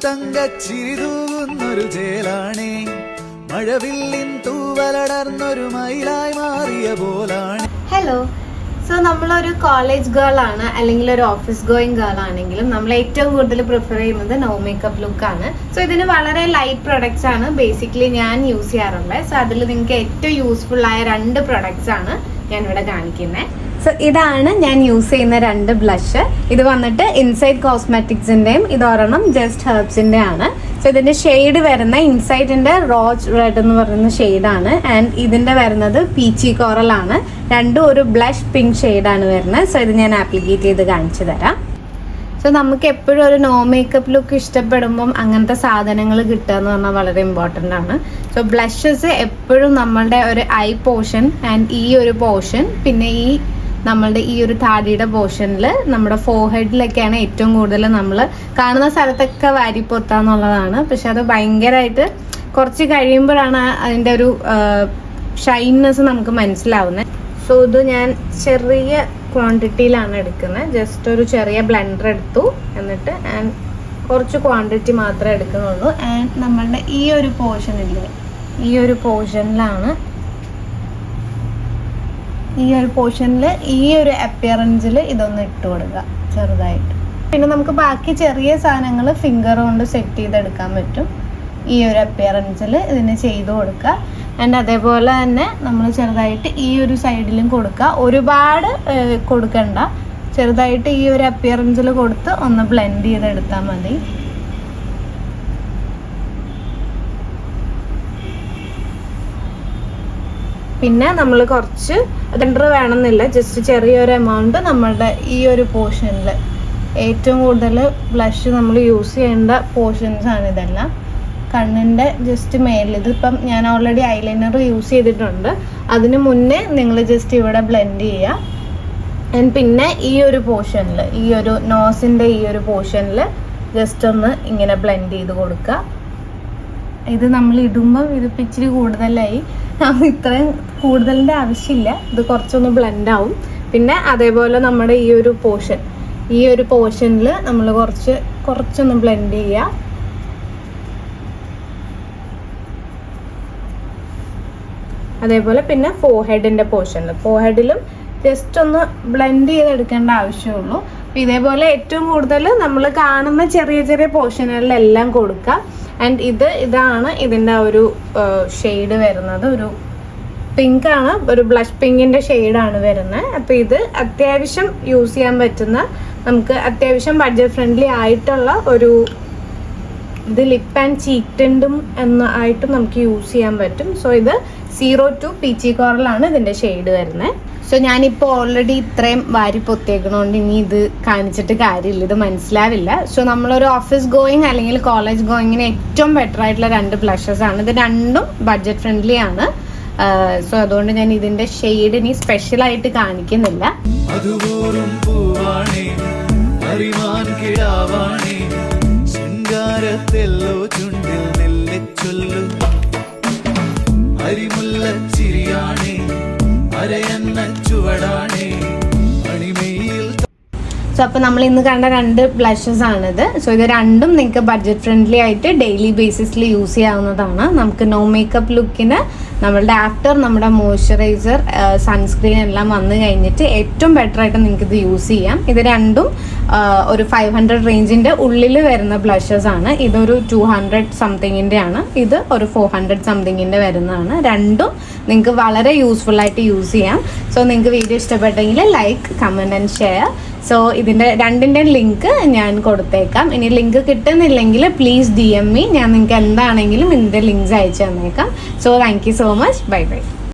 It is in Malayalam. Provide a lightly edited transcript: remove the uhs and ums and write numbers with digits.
തങ്കച്ചിരി തൂകുന്നൊരു ചേലാണേ, മഴവില്ലിൻ തൂവലടർന്നൊരു മയിലായി മാറിയ പോലാണ്. ഹലോ, സോ നമ്മളൊരു കോളേജ് ഗേൾ ആണ് അല്ലെങ്കിൽ ഒരു ഓഫീസ് ഗോയിങ് ഗേൾ ആണെങ്കിലും നമ്മൾ ഏറ്റവും കൂടുതൽ പ്രിഫർ ചെയ്യുന്നത് നോ മേക്കപ്പ് ലുക്ക് ആണ്. സോ ഇതിന് വളരെ ലൈറ്റ് പ്രൊഡക്ട്സ് ആണ് ബേസിക്കലി ഞാൻ യൂസ് ചെയ്യാറുള്ളത്. സോ അതിൽ നിങ്ങൾക്ക് ഏറ്റവും യൂസ്ഫുൾ ആയ 2 പ്രൊഡക്ട്സ് ആണ് ഞാൻ ഇവിടെ കാണിക്കുന്നത്. സോ ഇതാണ് ഞാൻ യൂസ് ചെയ്യുന്ന 2 ബ്ലഷ്. ഇത് വന്നിട്ട് ഇൻസൈഡ് കോസ്മെറ്റിക്സിന്റെയും ഇതൊരെണ്ണം ജസ്റ്റ് ഹെർബ്സിന്റെ ആണ്. സോ ഇതിന്റെ ഷെയ്ഡ് വരുന്ന ഇൻസൈഡിന്റെ റോസ് റെഡ് എന്ന് പറയുന്ന ഷെയ്ഡാണ്, ആൻഡ് ഇതിന്റെ വരുന്നത് പീച്ചി കോറൽ ആണ്. രണ്ടും ഒരു ബ്ലഷ് പിങ്ക് ഷെയ്ഡാണ് വരുന്നത്. സോ ഇത് ഞാൻ ആപ്ലിക്കേറ്റ് ചെയ്ത് കാണിച്ചു തരാം. സോ നമുക്ക് എപ്പോഴും ഒരു നോ മേക്കപ്പ് ലുക്ക് ഇഷ്ടപ്പെടുമ്പം അങ്ങനത്തെ സാധനങ്ങൾ കിട്ടുക എന്ന് പറഞ്ഞാൽ വളരെ ഇമ്പോർട്ടൻ്റ് ആണ്. സോ ബ്ലഷസ് എപ്പോഴും നമ്മളുടെ ഒരു ഐ പോർഷൻ ആൻഡ് ഈ ഒരു പോർഷൻ, പിന്നെ നമ്മളുടെ ഈ ഒരു താടിയുടെ പോർഷനിൽ നമ്മുടെ ഫോർഹെഡിലൊക്കെയാണ് ഏറ്റവും കൂടുതൽ നമ്മൾ കാണുന്ന സ്ഥലത്തൊക്കെ വാരിപ്പൊത്താന്നുള്ളതാണ്. പക്ഷെ അത് ഭയങ്കരമായിട്ട് കുറച്ച് കഴിയുമ്പോഴാണ് അതിൻ്റെ ഒരു ഷൈൻനെസ് നമുക്ക് മനസ്സിലാവുന്നത്. സോ ഇത് ഞാൻ ചെറിയ ക്വാണ്ടിറ്റിയിലാണ് എടുക്കുന്നത്. ജസ്റ്റ് ഒരു ചെറിയ ബ്ലെൻഡർ എടുത്തു, എന്നിട്ട് കുറച്ച് ക്വാണ്ടിറ്റി മാത്രമേ എടുക്കുന്നുള്ളൂ. ആൻഡ് നമ്മളുടെ ഈ ഒരു പോർഷനില്ലേ, ഈ ഒരു പോർഷനിൽ ഈ ഒരു അപ്പിയറൻസിൽ ഇതൊന്ന് ഇട്ട് കൊടുക്കുക ചെറുതായിട്ട്. പിന്നെ നമുക്ക് ബാക്കി ചെറിയ സാധനങ്ങൾ ഫിംഗർ കൊണ്ട് സെറ്റ് ചെയ്തെടുക്കാൻ പറ്റും. ഈ ഒരു അപ്പിയറൻസിൽ ഇതിന് ചെയ്ത് കൊടുക്കുക. ആൻഡ് അതേപോലെ തന്നെ നമ്മൾ ചെറുതായിട്ട് ഈ ഒരു സൈഡിലും കൊടുക്കുക. ഒരുപാട് കൊടുക്കണ്ട, ചെറുതായിട്ട് ഈ ഒരു അപ്പിയറൻസിൽ കൊടുത്ത് ഒന്ന് ബ്ലെൻഡ് ചെയ്തെടുത്താൽ മതി. പിന്നെ നമ്മൾ കുറച്ച് ബ്ലെൻഡർ വേണമെന്നില്ല, ജസ്റ്റ് ചെറിയൊരു എമൗണ്ട് നമ്മളുടെ ഈ ഒരു പോർഷനിൽ, ഏറ്റവും കൂടുതൽ ബ്ലഷ് നമ്മൾ യൂസ് ചെയ്യേണ്ട പോർഷൻസ് ആണ് ഇതെല്ലാം. കണ്ണിൻ്റെ ജസ്റ്റ് മേലിൽ, ഇതിപ്പം ഞാൻ ഓൾറെഡി ഐലൈനർ യൂസ് ചെയ്തിട്ടുണ്ട്, അതിന് മുന്നേ നിങ്ങൾ ജസ്റ്റ് ഇവിടെ ബ്ലെൻഡ് ചെയ്യുക. ആൻഡ് പിന്നെ ഈ ഒരു പോർഷനിൽ, ഈ ഒരു നോസിൻ്റെ ഈ ഒരു പോർഷനിൽ ജസ്റ്റ് ഒന്ന് ഇങ്ങനെ ബ്ലെൻഡ് ചെയ്ത് കൊടുക്കുക. ഇത് നമ്മൾ ഇടുമ്പം ഇതിപ്പോൾ ഇച്ചിരി കൂടുതലായി, ഇത്രയും കൂടുതലിൻ്റെ ആവശ്യമില്ല, ഇത് കുറച്ചൊന്ന് ബ്ലെൻഡ് ആവും. പിന്നെ അതേപോലെ നമ്മുടെ ഈ ഒരു പോർഷനിൽ നമ്മൾ കുറച്ചൊന്ന് ബ്ലെൻഡ് ചെയ്യുക. അതേപോലെ പിന്നെ ഫോർഹെഡിലും ജസ്റ്റ് ഒന്ന് ബ്ലെൻഡ് ചെയ്തെടുക്കേണ്ട ആവശ്യമുള്ളൂ. അപ്പോൾ ഇതേപോലെ ഏറ്റവും കൂടുതൽ നമ്മൾ കാണുന്ന ചെറിയ ചെറിയ പോർഷനുകളിലെല്ലാം കൊടുക്കുക. ആൻഡ് ഇതാണ് ഇതിൻ്റെ ഒരു ഷെയ്ഡ് വരുന്നത്, ഒരു പിങ്ക് ആണ്, ഒരു ബ്ലഷ് പിങ്കിൻ്റെ ഷെയ്ഡാണ് വരുന്നത്. അപ്പോൾ ഇത് അത്യാവശ്യം യൂസ് ചെയ്യാൻ പറ്റുന്ന, നമുക്ക് അത്യാവശ്യം ബഡ്ജറ്റ് ഫ്രണ്ട്ലി ആയിട്ടുള്ള ഒരു ഇത് ലിപ്പ് ആൻഡ് ചീക്ക് ടിൻറ്റും ആയിട്ട് നമുക്ക് യൂസ് ചെയ്യാൻ പറ്റും. സോ ഇത് 02 പീച്ചി കോറലാണ് ഇതിൻ്റെ ഷെയ്ഡ് വരുന്നത്. സോ ഞാനിപ്പോൾ ഓൾറെഡി ഇത്രയും വാരി പൊത്തിയേക്കണോണ്ട് ഇനി ഇത് കാണിച്ചിട്ട് കാര്യമില്ല, ഇത് മനസ്സിലാവില്ല. സോ നമ്മളൊരു ഓഫീസ് ഗോയിങ് അല്ലെങ്കിൽ കോളേജ് ഗോയിങ്ങിന് ഏറ്റവും ബെറ്റർ ആയിട്ടുള്ള 2 ബ്ലഷസ് ആണ്. ഇത് രണ്ടും ബഡ്ജറ്റ് ഫ്രണ്ട്ലി ആണ്. സോ അതുകൊണ്ട് ഞാൻ ഇതിന്റെ ഷെയ്ഡ് ഇനി സ്പെഷ്യലായിട്ട് കാണിക്കുന്നില്ല. സോ അപ്പോൾ നമ്മൾ ഇന്ന് കണ്ട 2 ബ്ലഷസ് ആണിത്. സോ ഇത് രണ്ടും നിങ്ങൾക്ക് ബഡ്ജറ്റ് ഫ്രണ്ട്ലി ആയിട്ട് ഡെയിലി ബേസിസിൽ യൂസ് ചെയ്യാവുന്നതാണ്. നമുക്ക് നോ മേക്കപ്പ് ലുക്കിന് നമ്മുടെ മോയ്സ്ചറൈസർ, സൺസ്ക്രീൻ എല്ലാം വന്നു കഴിഞ്ഞിട്ട് ഏറ്റവും ബെറ്റർ ആയിട്ട് നിങ്ങൾക്ക് ഇത് യൂസ് ചെയ്യാം. ഇത് രണ്ടും ഒരു 500 റേഞ്ചിൻ്റെ ഉള്ളിൽ വരുന്ന ബ്ലഷസ് ആണ്. ഇതൊരു 200 സംതിങ്ങിൻ്റെ ആണ്, ഇത് ഒരു 400 സംതിങ്ങിൻ്റെ വരുന്നതാണ്. രണ്ടും നിങ്ങൾക്ക് വളരെ യൂസ്ഫുൾ ആയിട്ട് യൂസ് ചെയ്യാം. സോ നിങ്ങൾക്ക് വീഡിയോ ഇഷ്ടപ്പെട്ടെങ്കിൽ like, comment and share. So ഇതിൻ്റെ 2ൻ്റെ ലിങ്ക് ഞാൻ കൊടുത്തേക്കാം. ഇനി ലിങ്ക് കിട്ടുന്നില്ലെങ്കിൽ പ്ലീസ് DM me, ഞാൻ നിങ്ങൾക്ക് എന്താണെങ്കിലും ഇതിൻ്റെ ലിങ്ക്സ് അയച്ചു തന്നേക്കാം. So thank you so much. Bye bye.